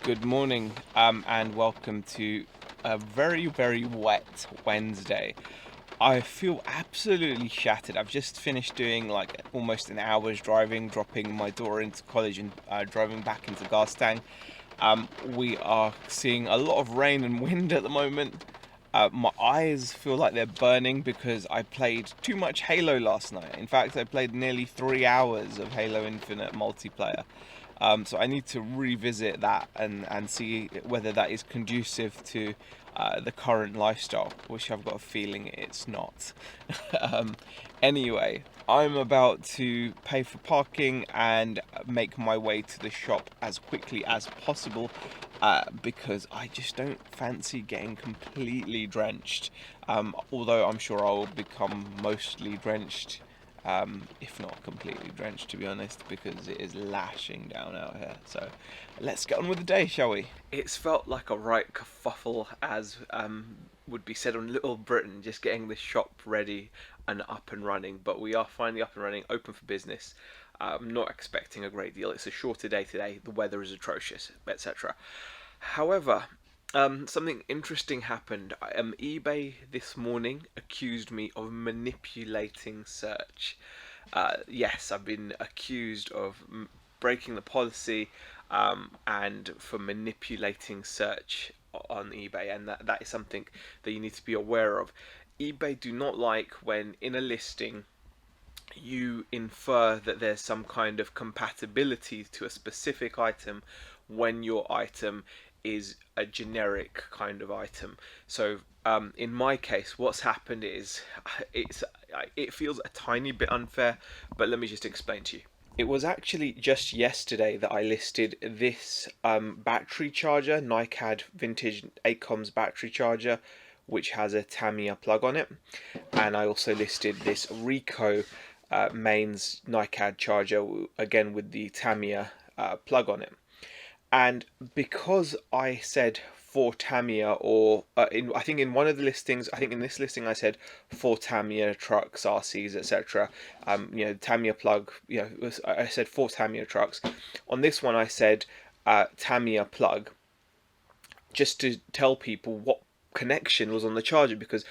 Good morning, and welcome to a very, very wet Wednesday. I feel absolutely shattered. I've just finished doing like almost an hour's driving, dropping my daughter into college and driving back into Garstang. We are seeing a lot of rain and wind at the moment. My eyes feel like they're burning because I played too much Halo last night. In fact, I played nearly 3 hours of Halo Infinite multiplayer. So I need to revisit that and see whether that is conducive to the current lifestyle, which I've got a feeling it's not. um, anyway, I'm about to pay for parking and make my way to the shop as quickly as possible because I just don't fancy getting completely drenched. Although I'm sure I'll become mostly drenched, if not completely drenched, to be honest, because it is lashing down out here. So let's get on with the day, shall we? It's felt like a right kerfuffle, as would be said on Little Britain, just getting the shop ready and up and running. But we are finally up and running, open for business. I'm not expecting a great deal. It's a shorter day today. The weather is atrocious, etc. However, something interesting happened. eBay this morning accused me of manipulating search. Yes, I've been accused of breaking the policy and for manipulating search on eBay, and that is something that you need to be aware of. eBay do not like when in a listing you infer that there's some kind of compatibility to a specific item when your item is a generic kind of item. So in my case, what's happened is it feels a tiny bit unfair, but let me just explain to you. It was actually just yesterday that I listed this battery charger, NiCad vintage ACOMS battery charger, which has a Tamiya plug on it, and I also listed this Ricoh mains NiCad charger, again with the Tamiya plug on it. And because I said for Tamiya, or I think in one of the listings, I think in this listing I said for Tamiya trucks, RCs, etc. Tamiya plug. I said for Tamiya trucks. On this one, I said Tamiya plug, just to tell people what connection was on the charger, because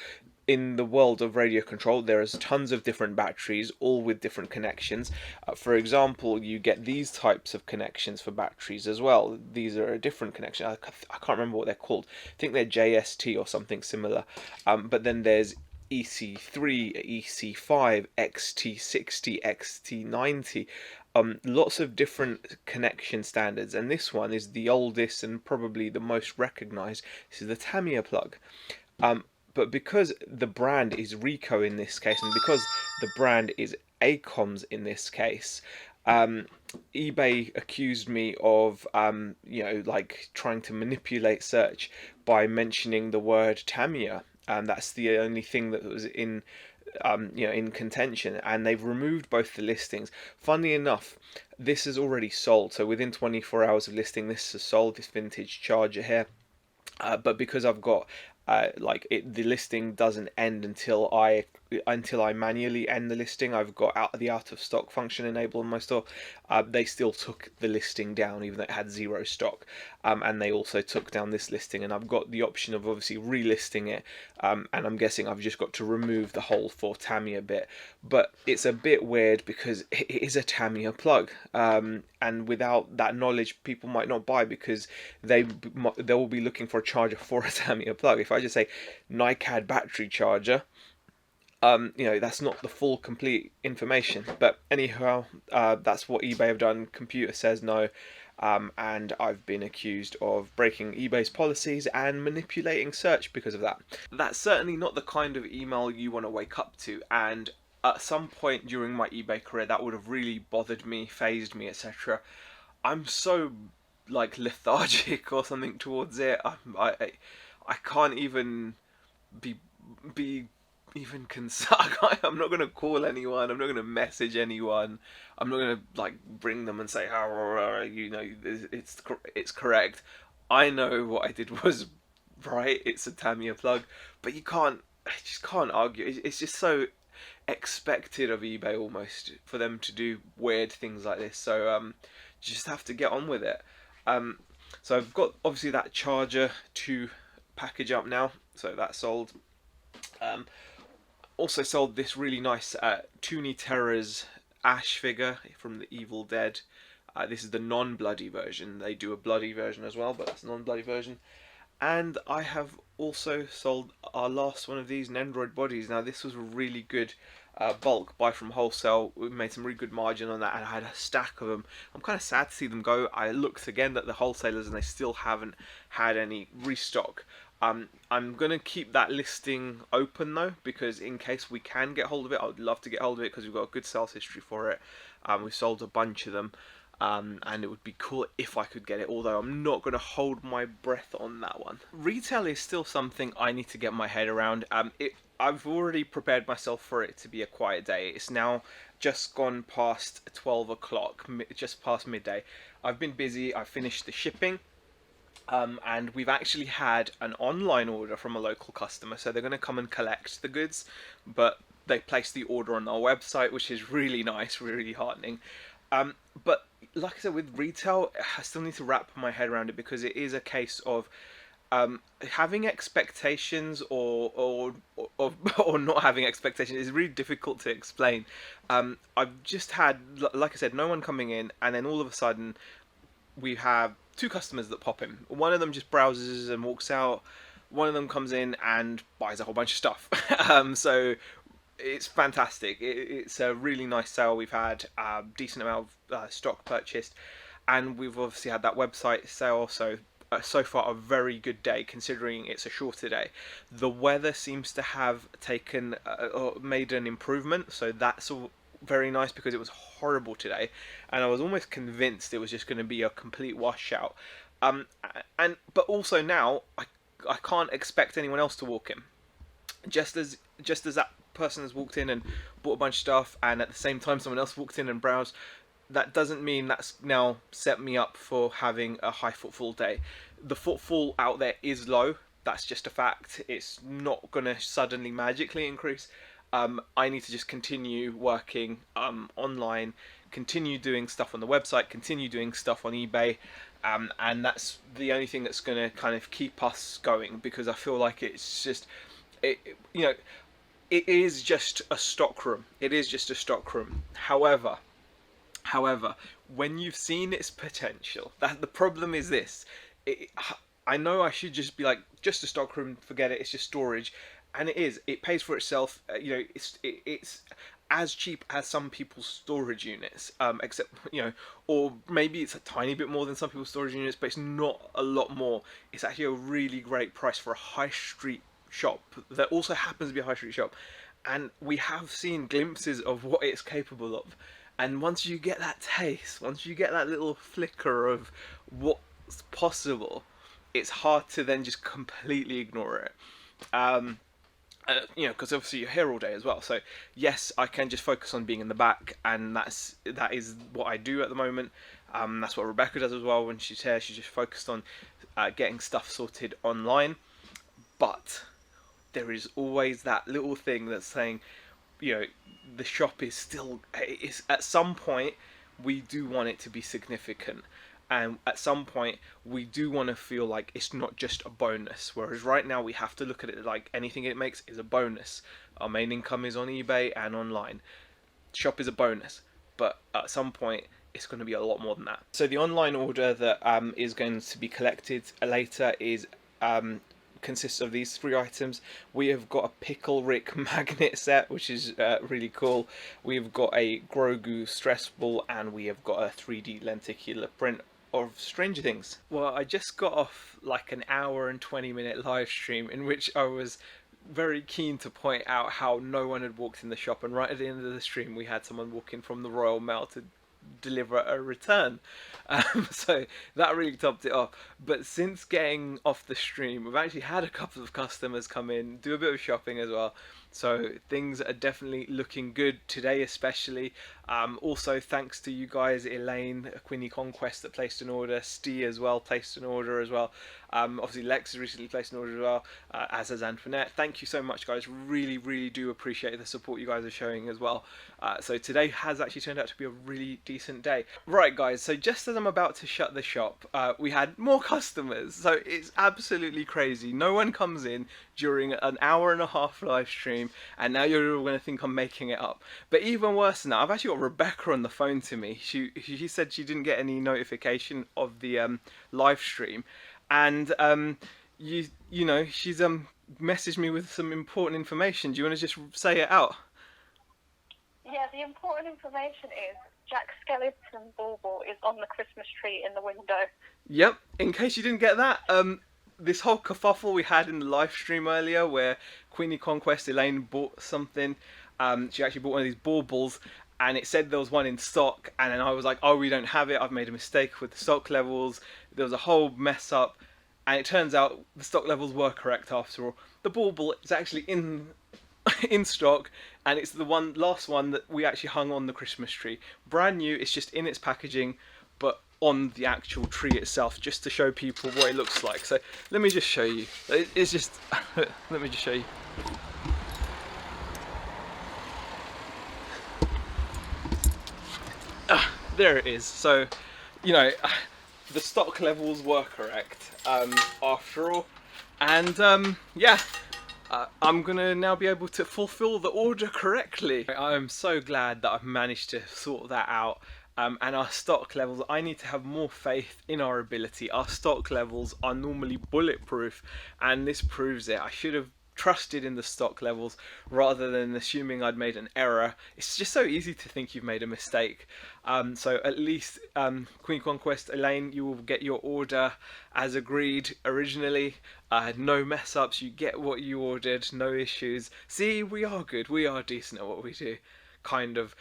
in the world of radio control, there is tons of different batteries, all with different connections. For example, you get these types of connections for batteries as well. These are a different connection. I can't remember what they're called. I think they're JST or something similar. But then there's EC3, EC5, XT60, XT90. Lots of different connection standards, and this one is the oldest and probably the most recognized. This is the Tamiya plug. But because the brand is Ricoh in this case, and because the brand is ACOMS in this case, eBay accused me of, like trying to manipulate search by mentioning the word Tamiya, and that's the only thing that was in contention, and they've removed both the listings. Funnily enough, this is already sold, so within 24 hours of listing, this is sold, this vintage charger here. But because I've got the listing doesn't end until I manually end the listing. I've got the out of stock function enabled in my store. They still took the listing down even though it had zero stock, and they also took down this listing. And I've got the option of obviously relisting it, and I'm guessing I've just got to remove the whole for Tamiya bit. But it's a bit weird because it is a Tamiya plug, and without that knowledge, people might not buy because they will be looking for a charger for a Tamiya plug. If I just say NiCad battery charger, that's not the full complete information. But anyhow, that's what eBay have done. Computer says no, and I've been accused of breaking eBay's policies and manipulating search because of that. That's certainly not the kind of email you want to wake up to, and at some point during my eBay career that would have really bothered me, phased me, etc. I'm so lethargic or something towards it. I can't even be even concerned. I'm not gonna call anyone. I'm not gonna message anyone. I'm not gonna bring them and say, oh, it's correct. I know what I did was right. It's a Tamiya plug, but I just can't argue. It's just so expected of eBay almost for them to do weird things like this. So you just have to get on with it. Um, So I've got obviously that charger to package up now, so that's sold. Um, Also sold this really nice Toony Terrors Ash figure from the Evil Dead. This is the non-bloody version. They do a bloody version as well, but that's a non-bloody version. And I have also sold our last one of these Nendoroid bodies. Now this was a really good bulk buy from wholesale. We made some really good margin on that, and I had a stack of them. I'm kind of sad to see them go. I looked again at the wholesalers, and they still haven't had any restock. I'm gonna keep that listing open though, because in case we can get hold of it, I would love to get hold of it because we've got a good sales history for it. We've sold a bunch of them, and it would be cool if I could get it, although I'm not going to hold my breath on that one. Retail is still something I need to get my head around. I've already prepared myself for it to be a quiet day. It's now just gone past 12 o'clock, just past midday. I've been busy, I've finished the shipping. And we've actually had an online order from a local customer, so they're going to come and collect the goods, but they placed the order on our website, which is really nice, really heartening. But like I said, with retail, I still need to wrap my head around it, because it is a case of having expectations or not having expectations is really difficult to explain. I've just had, like I said, no one coming in, and then all of a sudden we have two customers that pop in. One of them just browses and walks out. One of them comes in and buys a whole bunch of stuff. So it's fantastic. It's a really nice sale. We've had a decent amount of stock purchased, and we've obviously had that website sale. So far a very good day, considering it's a shorter day. The weather seems to have taken or made an improvement, so that's all very nice, because it was horrible today, and I was almost convinced it was just going to be a complete washout. But also now I can't expect anyone else to walk in. Just as that person has walked in and bought a bunch of stuff, and at the same time someone else walked in and browsed, that doesn't mean that's now set me up for having a high footfall day. The footfall out there is low. That's just a fact. It's not going to suddenly magically increase. I need to just continue working online, continue doing stuff on the website, continue doing stuff on eBay, and that's the only thing that's going to kind of keep us going, because I feel like it's just, it is just a stock room. It is just a stock room. However, when you've seen its potential, the problem is this. I know I should just be like, just a stock room, forget it, it's just storage. And it is. It pays for itself. It's as cheap as some people's storage units, except or maybe it's a tiny bit more than some people's storage units, but it's not a lot more. It's actually a really great price for a high street shop that also happens to be a high street shop, and we have seen glimpses of what it's capable of. And once you get that taste, once you get that little flicker of what's possible, it's hard to then just completely ignore it. Because obviously you're here all day as well. So yes, I can just focus on being in the back, and that is what I do at the moment. That's what Rebecca does as well when she's here. She's just focused on getting stuff sorted online. But there is always that little thing that's saying, the shop is still. At some point, we do want it to be significant. And at some point, we do want to feel like it's not just a bonus. Whereas right now, we have to look at it like anything it makes is a bonus. Our main income is on eBay and online. Shop is a bonus. But at some point, it's going to be a lot more than that. So the online order that is going to be collected later is consists of these 3 items. We have got a Pickle Rick magnet set, which is really cool. We've got a Grogu stress ball, and we have got a 3D lenticular print of Stranger Things. Well, I just got off like an hour and 20-minute live stream in which I was very keen to point out how no one had walked in the shop, and right at the end of the stream we had someone walk in from the Royal Mail to deliver a return. So that really topped it off. But since getting off the stream, we've actually had a couple of customers come in, do a bit of shopping as well. So things are definitely looking good today, especially. Also, thanks to you guys, Elaine, Queenie Conquest that placed an order, Stee as well placed an order as well. Obviously, Lex has recently placed an order as well, as has Antoinette. Thank you so much, guys. Really, really do appreciate the support you guys are showing as well. So today has actually turned out to be a really decent day. Right, guys, so just as I'm about to shut the shop, we had more customers. So it's absolutely crazy. No one comes in during an hour and a half live stream, and now you're all going to think I'm making it up. But even worse than that, I've actually got Rebecca on the phone to me. She said she didn't get any notification of the live stream, and you know, she's messaged me with some important information. Do you want to just say it out? Yeah, the important information is Jack Skellington bauble is on the Christmas tree in the window. Yep. In case you didn't get that, this whole kerfuffle we had in the live stream earlier, where Queenie Conquest Elaine bought something. She actually bought one of these baubles, and it said there was one in stock, and then I was like, oh, we don't have it. I've made a mistake with the stock levels. There was a whole mess up, and it turns out the stock levels were correct after all. The bauble is actually in stock, and it's the last one that we actually hung on the Christmas tree. Brand new. It's just in its packaging, but on the actual tree itself, just to show people what it looks like. So let me just show you. It's just let me just show you. There it is. So, you know, the stock levels were correct after all, and yeah. I'm gonna now be able to fulfill the order correctly. I'm so glad that I've managed to sort that out. And our stock levels, I need to have more faith in our ability. Our stock levels are normally bulletproof, and this proves it. I should have trusted in the stock levels rather than assuming I'd made an error. It's just so easy to think you've made a mistake. So at least Queen Conquest Elaine, you will get your order as agreed originally. No mess ups, you get what you ordered, no issues. See, we are good, we are decent at what we do, kind of.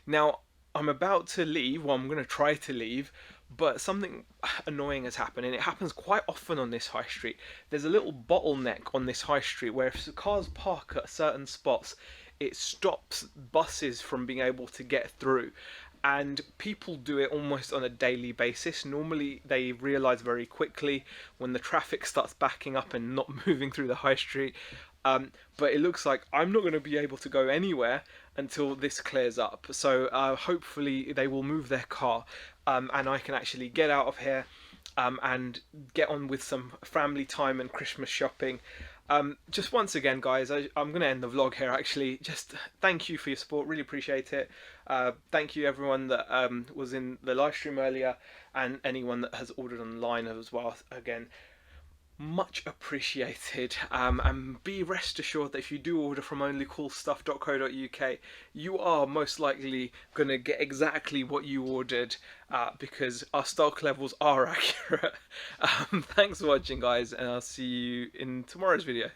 Now I'm about to leave, well, I'm going to try to leave, but something annoying has happened, and it happens quite often on this high street. There's a little bottleneck on this high street where if cars park at certain spots, it stops buses from being able to get through. And people do it almost on a daily basis. Normally they realise very quickly when the traffic starts backing up and not moving through the high street. But it looks like I'm not going to be able to go anywhere until this clears up. So hopefully they will move their car, and I can actually get out of here and get on with some family time and Christmas shopping. Just once again, guys, I'm going to end the vlog here actually. Just thank you for your support, really appreciate it. Thank you everyone that was in the live stream earlier, and anyone that has ordered online as well. Again, much appreciated, and be rest assured that if you do order from onlycoolstuff.co.uk, you are most likely going to get exactly what you ordered, because our stock levels are accurate. Thanks for watching, guys, and I'll see you in tomorrow's video.